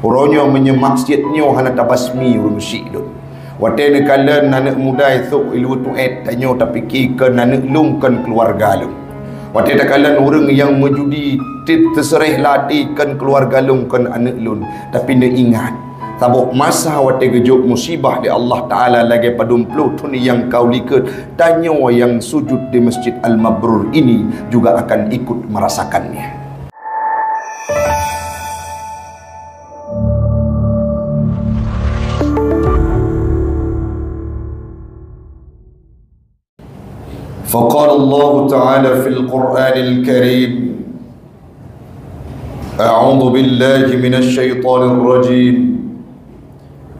Orangnya menyemaksudnya hana tabasmi urang syik tu. Wate ne kala nanak muda itu ilu tuet tanya tapi ke nanak lung kan keluarga lung. Wate tak kala orang yang menjudi terserah latikan keluarga lung kan anak lun tapi ne ingat tabuk masa wate gejuk musibah di Allah Taala lagi padumplu tu ni yang kau liket tanya yang sujud di Masjid Al-Mabrur ini juga akan ikut merasakannya. فقال الله تعالى في القرآن الكريم أعوذ بالله من الشيطان الرجيم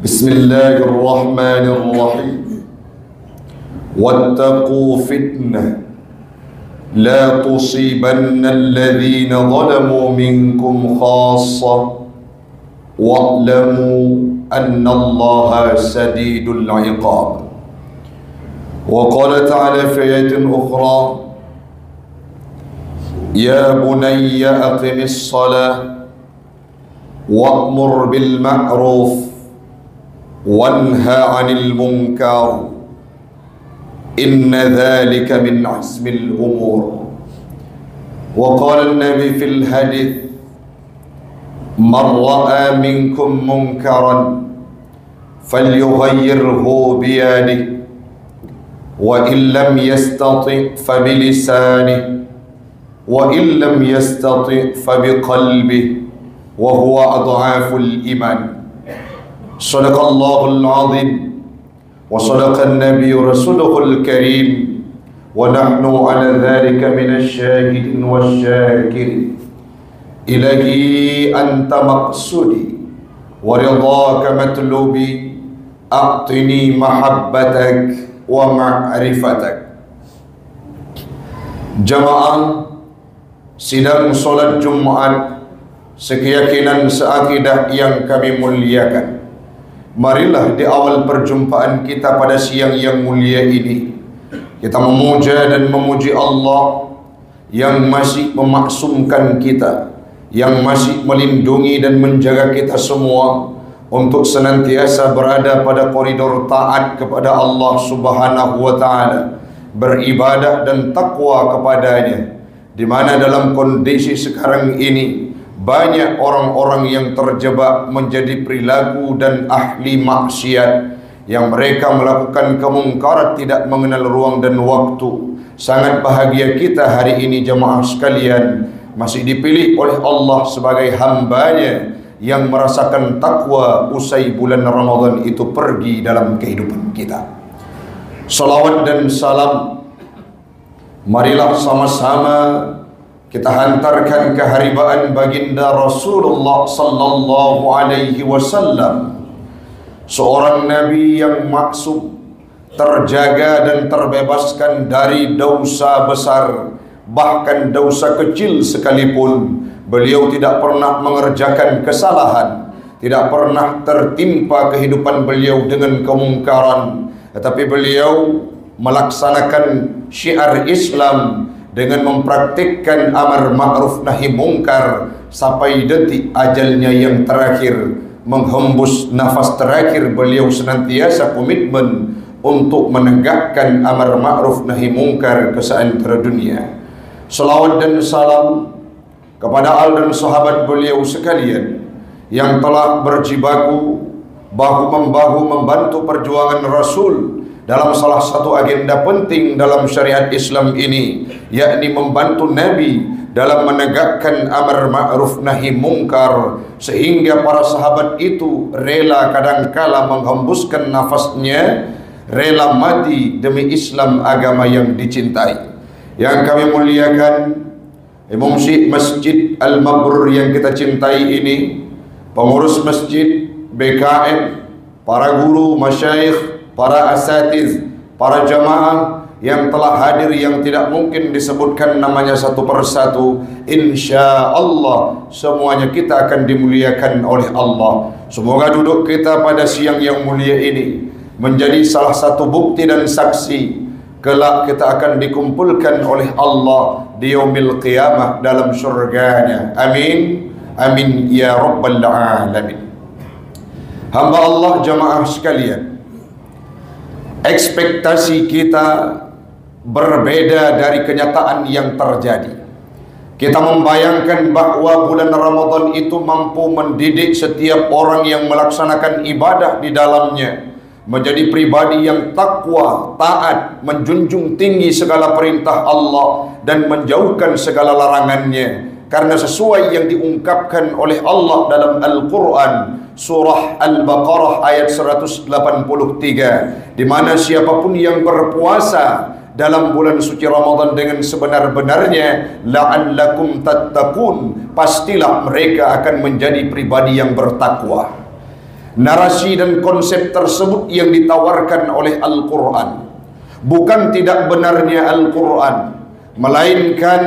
بسم الله الرحمن الرحيم واتقوا فتنة لا تصيبن الذين ظلموا منكم خاصة واعلموا أن الله شديد العقاب. وقال تعالى في آية أخرى يا بني أقم الصلاة وأمر بالمعروف وانهى عن المنكر إن ذلك من عزم الأمور. وقال النبي في الحديث من رأى منكم منكرا فليغيره بيده وإن لم يستطع فبلسانه وإن لم يستطع فبقلبه وهو أضعاف الإيمان. صدق الله العظيم وصدق النبي رسوله الكريم ونحن على ذلك من الشاهدين والشاكرين. إلهي أنت مقصودي ورضاك مطلوبي أعطني محبتك wa ma'rifatak. Jamaah sidang solat Jumat sekeyakinan seakidah yang kami muliakan, marilah di awal perjumpaan kita pada siang yang mulia ini kita memuja dan memuji Allah yang masih memaksumkan kita, yang masih melindungi dan menjaga kita semua untuk senantiasa berada pada koridor taat kepada Allah Subhanahu wa taala, beribadah dan takwa kepadanya. Di mana dalam kondisi sekarang ini banyak orang-orang yang terjebak menjadi perilaku dan ahli maksiat, yang mereka melakukan kemungkaran tidak mengenal ruang dan waktu. Sangat bahagia kita hari ini jemaah sekalian masih dipilih oleh Allah sebagai hambanya yang merasakan takwa usai bulan Ramadan itu pergi dalam kehidupan kita. Salawat dan salam marilah sama-sama kita hantarkan keharibaan baginda Rasulullah sallallahu alaihi wasallam, seorang nabi yang maksum, terjaga dan terbebaskan dari dosa besar, bahkan dosa kecil sekalipun. Beliau tidak pernah mengerjakan kesalahan, tidak pernah tertimpa kehidupan beliau dengan kemungkaran, tetapi beliau melaksanakan syiar Islam dengan mempraktikkan amar ma'ruf nahi mungkar sampai detik ajalnya yang terakhir. Menghembus nafas terakhir beliau senantiasa komitmen untuk menegakkan amar ma'ruf nahi mungkar ke seantero dunia. Salawat dan salam kepada al dan sahabat beliau sekalian yang telah berjibaku bahu-membahu membantu perjuangan Rasul dalam salah satu agenda penting dalam syariat Islam ini, yakni membantu Nabi dalam menegakkan amar ma'ruf nahi mungkar, sehingga para sahabat itu rela kadangkala menghembuskan nafasnya, rela mati demi Islam, agama yang dicintai. Yang kami muliakan Mufti Masjid Al-Mabrur yang kita cintai ini, pengurus masjid, BKM, para guru, masyayikh, para asatiz, para jamaah yang telah hadir yang tidak mungkin disebutkan namanya satu persatu. Insya Allah semuanya kita akan dimuliakan oleh Allah. Semoga duduk kita pada siang yang mulia ini menjadi salah satu bukti dan saksi kelak kita akan dikumpulkan oleh Allah di yaumil qiyamah dalam surganya. Amin. Amin ya rabbal alamin. Hamba Allah jamaah sekalian, ekspektasi kita berbeda dari kenyataan yang terjadi. Kita membayangkan bahwa bulan Ramadan itu mampu mendidik setiap orang yang melaksanakan ibadah di dalamnya menjadi pribadi yang takwa, taat, menjunjung tinggi segala perintah Allah dan menjauhkan segala larangannya. Karena sesuai yang diungkapkan oleh Allah dalam Al-Quran, surah Al-Baqarah ayat 183, di mana siapapun yang berpuasa dalam bulan suci Ramadan dengan sebenar-benarnya, la'allakum tattaqun, pastilah mereka akan menjadi pribadi yang bertakwa. Narasi dan konsep tersebut yang ditawarkan oleh Al-Quran. Bukan tidak benarnya Al-Quran, melainkan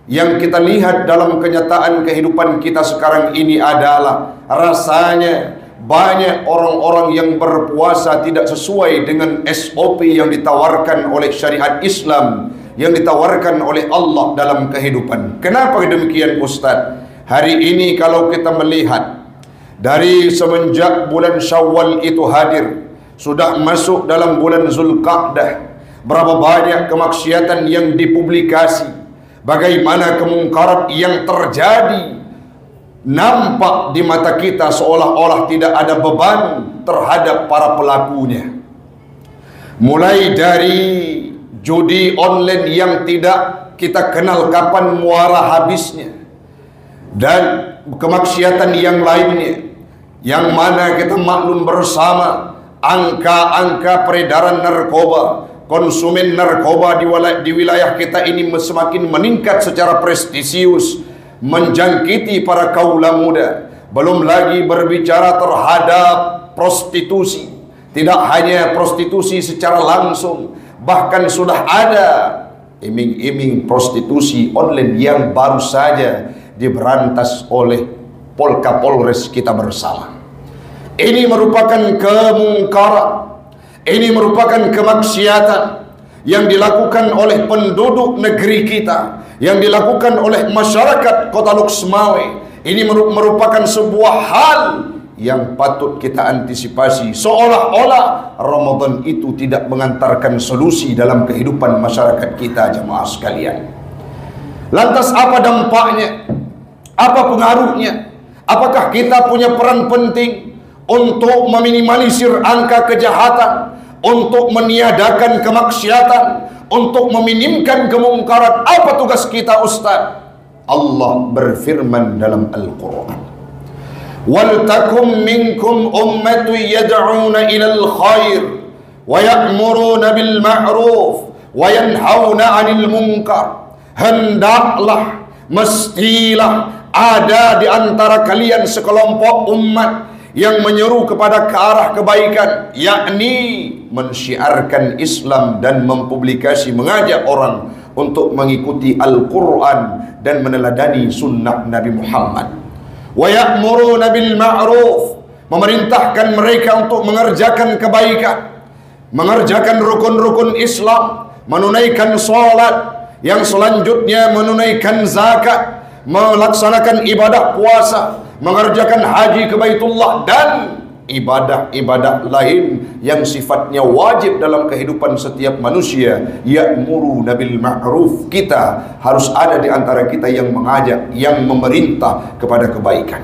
yang kita lihat dalam kenyataan kehidupan kita sekarang ini adalah rasanya banyak orang-orang yang berpuasa tidak sesuai dengan SOP yang ditawarkan oleh syariat Islam, yang ditawarkan oleh Allah dalam kehidupan. Kenapa demikian Ustaz? Hari ini kalau kita melihat dari semenjak bulan Syawal itu hadir, sudah masuk dalam bulan Zulqa'dah, berapa banyak kemaksiatan yang dipublikasi, bagaimana kemungkaran yang terjadi, nampak di mata kita seolah-olah tidak ada beban terhadap para pelakunya. Mulai dari judi online yang tidak kita kenal kapan muara habisnya, dan kemaksiatan yang lainnya, yang mana kita maklum bersama angka-angka peredaran narkoba, konsumen narkoba di wilayah kita ini semakin meningkat secara prestisius, menjangkiti para kaula muda. Belum lagi berbicara terhadap prostitusi, tidak hanya prostitusi secara langsung, bahkan sudah ada iming-iming prostitusi online yang baru saja diberantas oleh Polres kita bersama. Ini merupakan kemungkaran, ini merupakan kemaksiatan yang dilakukan oleh penduduk negeri kita, yang dilakukan oleh masyarakat Kota Luxmawe. Ini merupakan sebuah hal yang patut kita antisipasi, seolah-olah Ramadan itu tidak mengantarkan solusi dalam kehidupan masyarakat kita, jemaah sekalian. Lantas apa dampaknya? Apa pengaruhnya? Apakah kita punya peran penting untuk meminimalisir angka kejahatan, untuk meniadakan kemaksiatan, untuk meminimkan kemungkaran? Apa tugas kita Ustaz? Allah berfirman dalam Al-Quran, wal takum minkum ummatu yad'una ilal khair wa ya'muruna bil ma'ruf wa yanhauna 'anil munkar. Hendaklah, mestilah ada di antara kalian sekelompok umat yang menyeru kepada ke arah kebaikan, yakni mensyiarkan Islam dan mempublikasi, mengajak orang untuk mengikuti Al-Quran dan meneladani sunnah Nabi Muhammad. Wa ya'muruna bil ma'ruf, memerintahkan mereka untuk mengerjakan kebaikan, mengerjakan rukun-rukun Islam, menunaikan salat, yang selanjutnya menunaikan zakat, melaksanakan ibadah puasa, mengerjakan haji ke Baitullah, dan ibadah-ibadah lain yang sifatnya wajib dalam kehidupan setiap manusia. Ya'muruna bil ma'ruf, kita harus ada di antara kita yang mengajak, yang memerintah kepada kebaikan.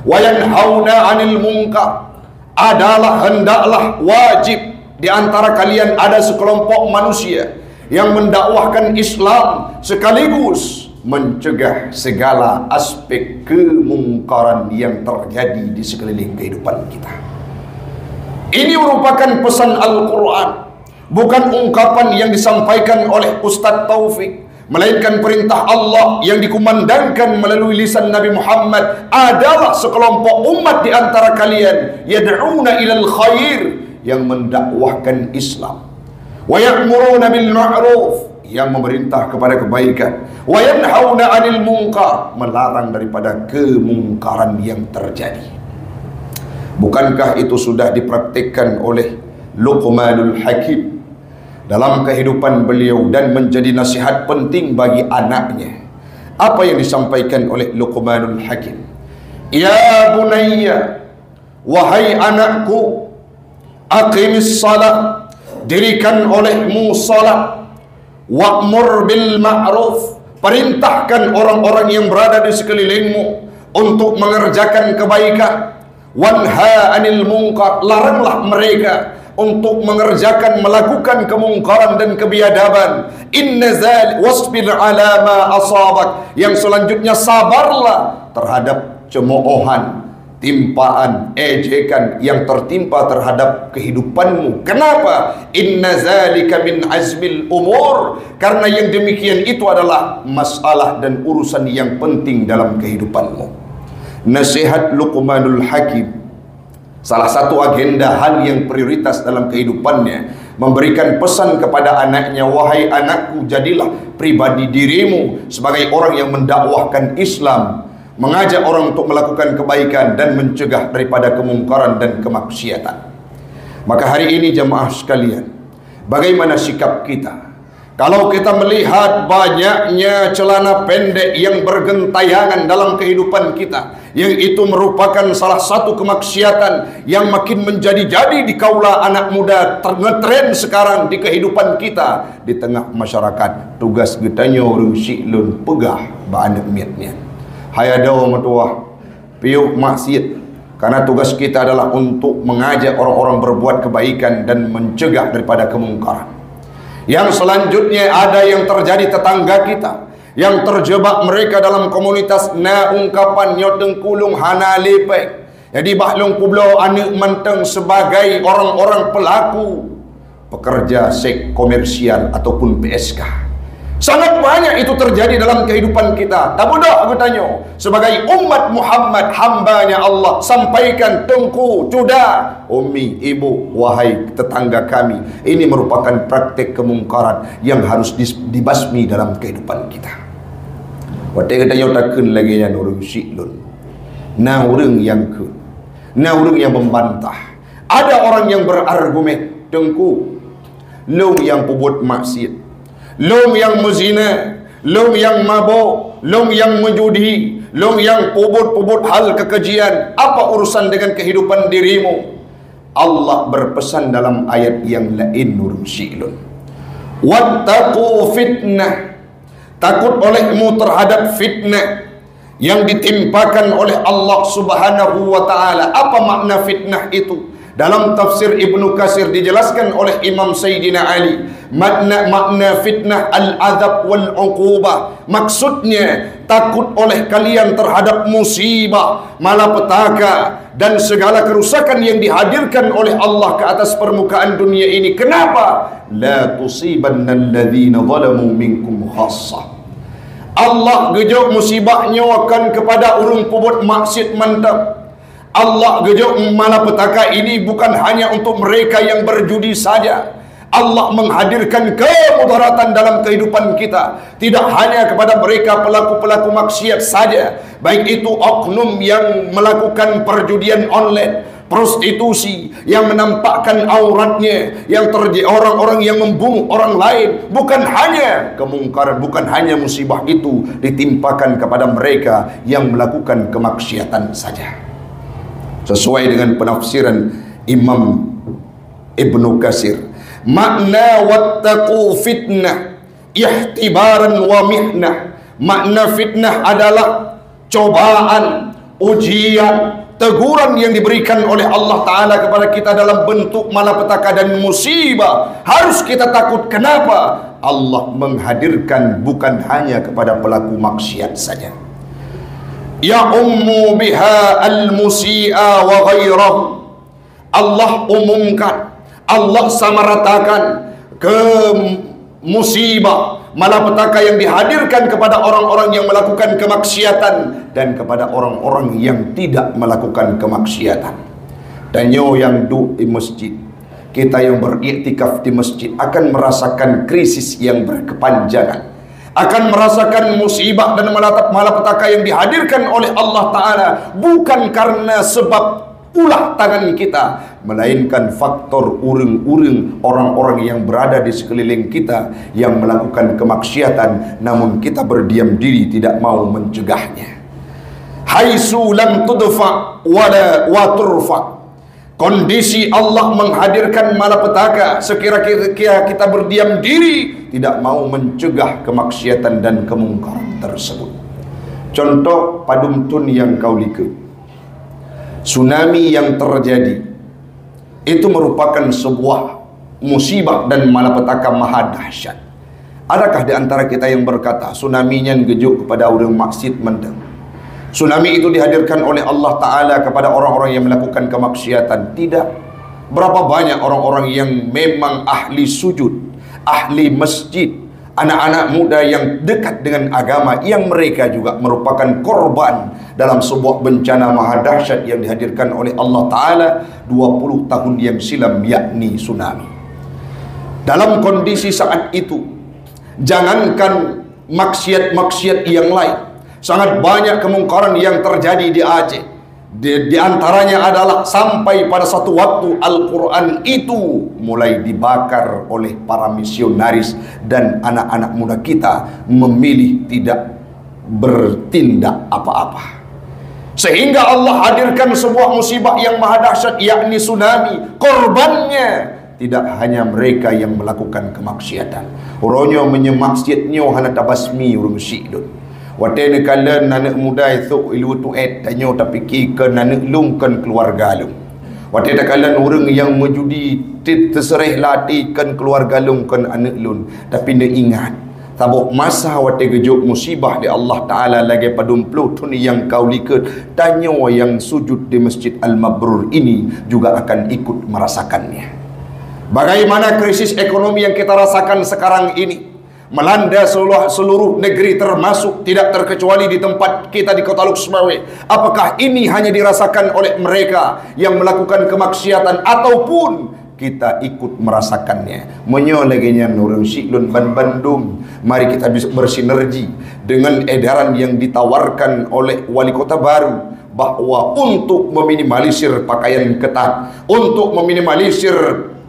Wa yanhauna 'anil munkar, adalah hendaklah wajib di antara kalian ada sekelompok manusia yang mendakwahkan Islam sekaligus mencegah segala aspek kemungkaran yang terjadi di sekeliling kehidupan kita. Ini merupakan pesan Al-Quran, bukan ungkapan yang disampaikan oleh Ustaz Taufik, melainkan perintah Allah yang dikumandangkan melalui lisan Nabi Muhammad. Adalah sekelompok umat di antara kalian yad'una ilal khair, yang mendakwahkan Islam, wa ya'muruna bil ma'ruf, yang memerintah kepada kebaikan, wa yanhauna 'anil munkar, melarang daripada kemungkaran yang terjadi. Bukankah itu sudah dipraktikkan oleh Luqmanul Hakim dalam kehidupan beliau dan menjadi nasihat penting bagi anaknya? Apa yang disampaikan oleh Luqmanul Hakim? Ya bunayya, wahai anakku, aqimis salat, dirikan olehmu salat, wa'mur bil ma'ruf, perintahkan orang-orang yang berada di sekelilingmu untuk mengerjakan kebaikan, wanha anil munkar, laranglah mereka untuk melakukan kemungkaran dan kebiadaban. Inna zal wasbir ala ma asabak, yang selanjutnya sabarlah terhadap cemoohan, timpaan, ejekan yang tertimpa terhadap kehidupanmu. Kenapa? Inna zalika min azmil umur, karena yang demikian itu adalah masalah dan urusan yang penting dalam kehidupanmu. Nasihat Luqmanul Hakim, salah satu agenda hal yang prioritas dalam kehidupannya, memberikan pesan kepada anaknya, wahai anakku, jadilah pribadi dirimu sebagai orang yang mendakwahkan Islam, mengajak orang untuk melakukan kebaikan dan mencegah daripada kemungkaran dan kemaksiatan. Maka hari ini jemaah sekalian, bagaimana sikap kita? Kalau kita melihat banyaknya celana pendek yang bergentayangan dalam kehidupan kita, yang itu merupakan salah satu kemaksiatan yang makin menjadi-jadi di kaula anak muda, ngetren sekarang di kehidupan kita di tengah masyarakat. Tugas getanya orang siklun pegah baanak miatnya. Hayadaw matuah piuk maksiat, karena tugas kita adalah untuk mengajak orang-orang berbuat kebaikan dan mencegah daripada kemungkaran. Yang selanjutnya ada yang terjadi tetangga kita yang terjebak mereka dalam komunitas na ungkapan nyoteng kulung hana lepek. Jadi bahlung pulau anak menteng sebagai orang-orang pelaku pekerja seks komersial ataupun PSK. Sangat banyak itu terjadi dalam kehidupan kita. Tak mudah aku tanya, sebagai umat Muhammad, hambanya Allah, sampaikan tengku, cuda, umi, ibu, wahai tetangga kami, ini merupakan praktek kemungkaran yang harus dibasmi dalam kehidupan kita. Waktu kita nyatakan lagi yang orang siklun, nah orang yang membantah. Ada orang yang berargumen, tengku, lu yang pembuat maksiat, long yang mezina, long yang mabuk, long yang menjudi, long yang pubut-pubut hal kekejian, apa urusan dengan kehidupan dirimu? Allah berpesan dalam ayat yang lain, nurun syi'lun, wattaqu fitnah, takut olehmu terhadap fitnah yang ditimpakan oleh Allah Subhanahu wa ta'ala. Apa makna fitnah itu? Dalam tafsir Ibnu Katsir dijelaskan oleh Imam Sayyidina Ali, makna fitnah al-azab wal-uqubah. Maksudnya takut oleh kalian terhadap musibah, malapetaka dan segala kerusakan yang dihadirkan oleh Allah ke atas permukaan dunia ini. Kenapa? La tusibanna alladhina zalamu minkum khassah. Allah gejok musibahnya akan kepada urung pubut maksiat mantap. Allah gejok malapetaka ini bukan hanya untuk mereka yang berjudi saja. Allah menghadirkan kemudaratan dalam kehidupan kita, tidak hanya kepada mereka pelaku-pelaku maksiat saja, baik itu oknum yang melakukan perjudian online, prostitusi, yang menampakkan auratnya, yang terjadi orang-orang yang membunuh orang lain. Bukan hanya kemungkaran, bukan hanya musibah itu ditimpakan kepada mereka yang melakukan kemaksiatan saja. Sesuai dengan penafsiran Imam Ibnu Katsir, makna wattaqu fitnah ihtibaran wa mihnah. Makna fitnah adalah cobaan, ujian, teguran yang diberikan oleh Allah Ta'ala kepada kita dalam bentuk malapetaka dan musibah. Harus kita takut. Kenapa? Allah menghadirkan bukan hanya kepada pelaku maksiat saja. Ya ummu biha al-musi'a wa ghairahu. Allah umumkan, Allah samaratakan ke musibah, malapetaka yang dihadirkan kepada orang-orang yang melakukan kemaksiatan dan kepada orang-orang yang tidak melakukan kemaksiatan. Dan yang duduk di masjid, kita yang beriktikaf di masjid akan merasakan krisis yang berkepanjangan, akan merasakan musibah dan malapetaka yang dihadirkan oleh Allah Ta'ala bukan karena sebab ulah tangan kita, melainkan faktor urang-urang orang-orang yang berada di sekeliling kita yang melakukan kemaksiatan, namun kita berdiam diri tidak mau mencegahnya. Haitsu lam tudfa wala wa turfa. Kondisi Allah menghadirkan malapetaka sekira-kira kita berdiam diri, tidak mau mencegah kemaksiatan dan kemungkaran tersebut. Contoh padumtun yang kau likut, tsunami yang terjadi itu merupakan sebuah musibah dan malapetaka maha dahsyat. Adakah di antara kita yang berkata tsunami-nya gejuk kepada orang maksiat mendeng? Tsunami itu dihadirkan oleh Allah Ta'ala kepada orang-orang yang melakukan kemaksiatan? Tidak. Berapa banyak orang-orang yang memang ahli sujud, ahli masjid, anak-anak muda yang dekat dengan agama, yang mereka juga merupakan korban dalam sebuah bencana maha dahsyat yang dihadirkan oleh Allah Ta'ala 20 tahun yang silam, yakni tsunami. Dalam kondisi saat itu, jangankan maksiat-maksiat yang lain, sangat banyak kemungkaran yang terjadi di Aceh. Di antaranya adalah sampai pada satu waktu Al-Quran itu mulai dibakar oleh para misionaris, dan anak-anak muda kita memilih tidak bertindak apa-apa. Sehingga Allah hadirkan sebuah musibah yang maha dahsyat, yakni tsunami. Korbannya tidak hanya mereka yang melakukan kemaksiatan. Orangnya menyemaksiatnya hana tabasmi urung syidun. Waktu ni kala anak muda itu ilu tuet tanya tapi ke anak lungkan keluarga lung. Waktu ni kala orang yang menjudi terserah latikan keluarga lungkan anak lun, tapi dia ingat tabuk masa waktu gejuk musibah di Allah Ta'ala lagi padum pelutun yang kau liket, tanya yang sujud di Masjid Al-Mabrur ini juga akan ikut merasakannya. Bagaimana krisis ekonomi yang kita rasakan sekarang ini melanda seluruh negeri, termasuk tidak terkecuali di tempat kita di Kota Luk Semawe. Apakah ini hanya dirasakan oleh mereka yang melakukan kemaksiatan, ataupun kita ikut merasakannya? Menyoleginya nurun Syiklun Ban Bandung. Mari kita bisa bersinergi dengan edaran yang ditawarkan oleh wali kota baru, bahwa untuk meminimalisir pakaian ketat, untuk meminimalisir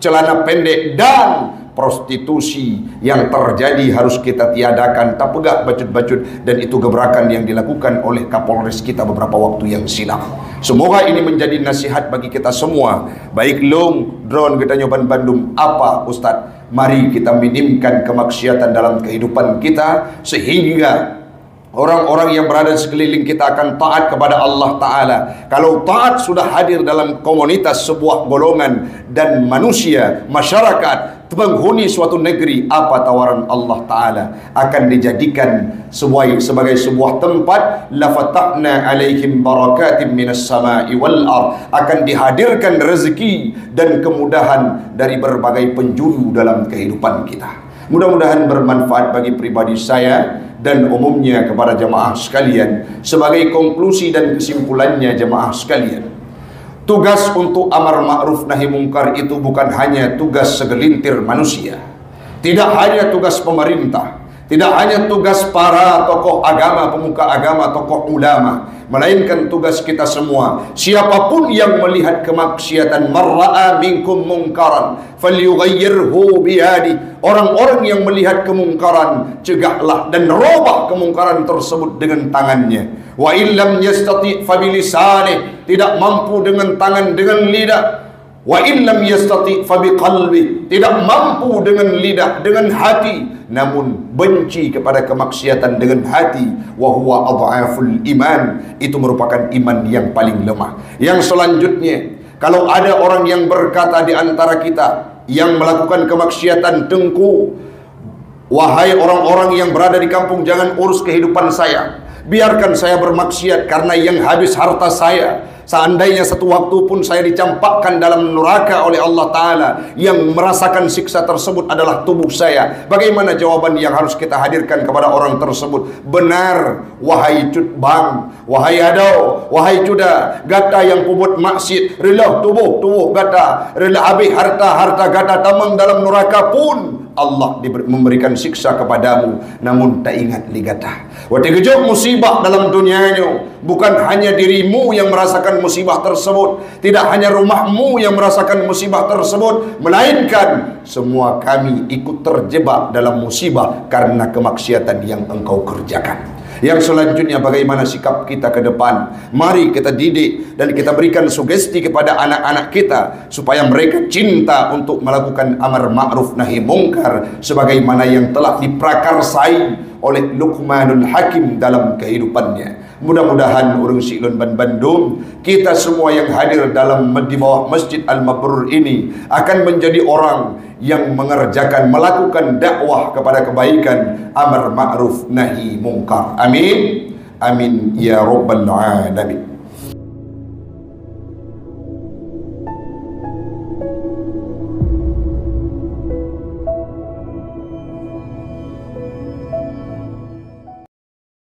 celana pendek dan prostitusi yang terjadi harus kita tiadakan. Tak pegak bacut-bacut, dan itu gebrakan yang dilakukan oleh Kapolres kita beberapa waktu yang silam. Semoga ini menjadi nasihat bagi kita semua, baik long drone kita nyoban Bandung apa Ustaz. Mari kita minimkan kemaksiatan dalam kehidupan kita, sehingga orang-orang yang berada di sekeliling kita akan taat kepada Allah Ta'ala. Kalau taat sudah hadir dalam komunitas sebuah golongan dan manusia, masyarakat, penghuni suatu negeri, apa tawaran Allah Ta'ala? Akan dijadikan sebagai sebuah tempat, lafatahna alaihim barakatim minas sama'i wal ard, akan dihadirkan rezeki dan kemudahan dari berbagai penjuru dalam kehidupan kita. Mudah-mudahan bermanfaat bagi pribadi saya dan umumnya kepada jemaah sekalian. Sebagai konklusi dan kesimpulannya, jemaah sekalian, tugas untuk amar ma'ruf nahi mungkar itu bukan hanya tugas segelintir manusia, tidak hanya tugas pemerintah, tidak hanya tugas para tokoh agama, pemuka agama, tokoh ulama, melainkan tugas kita semua. Siapapun yang melihat kemaksiatan, marra'a minkum mungkaran falyughayyirhu biyadi, orang-orang yang melihat kemungkaran, cegahlah dan robah kemungkaran tersebut dengan tangannya. Wa illam yastati' fa bilisani, tidak mampu dengan tangan, dengan lidah. Wa illam yastati' fa biqalbi, tidak mampu dengan lidah, dengan hati, namun benci kepada kemaksiatan dengan hati. Wa huwa adhaful iman, itu merupakan iman yang paling lemah. Yang selanjutnya, kalau ada orang yang berkata di antara kita yang melakukan kemaksiatan, tengku, wahai orang-orang yang berada di kampung, jangan urus kehidupan saya, biarkan saya bermaksiat, karena yang habis harta saya. Seandainya satu waktu pun saya dicampakkan dalam neraka oleh Allah Ta'ala, yang merasakan siksa tersebut adalah tubuh saya. Bagaimana jawaban yang harus kita hadirkan kepada orang tersebut? Benar, wahai cutbang, wahai adau, wahai cuda, gata yang pubut maksiat, rela tubuh gata, rela habis harta gata tamang dalam neraka pun, Allah memberikan siksa kepadamu namun tak ingat ligata. Waktu kejut musibah dalam dunianya, bukan hanya dirimu yang merasakan musibah tersebut, tidak hanya rumahmu yang merasakan musibah tersebut, melainkan semua kami ikut terjebak dalam musibah karena kemaksiatan yang engkau kerjakan. Yang selanjutnya, bagaimana sikap kita ke depan? Mari kita didik dan kita berikan sugesti kepada anak-anak kita supaya mereka cinta untuk melakukan amar ma'ruf nahi mungkar sebagaimana yang telah diprakarsai oleh Luqmanul Hakim dalam kehidupannya. Mudah-mudahan urang Siklon Ban Bandung, kita semua yang hadir di bawah Masjid Al-Mabrur ini akan menjadi orang yang melakukan dakwah kepada kebaikan, amar ma'ruf nahi mungkar. Amin. Amin ya rabbal alamin.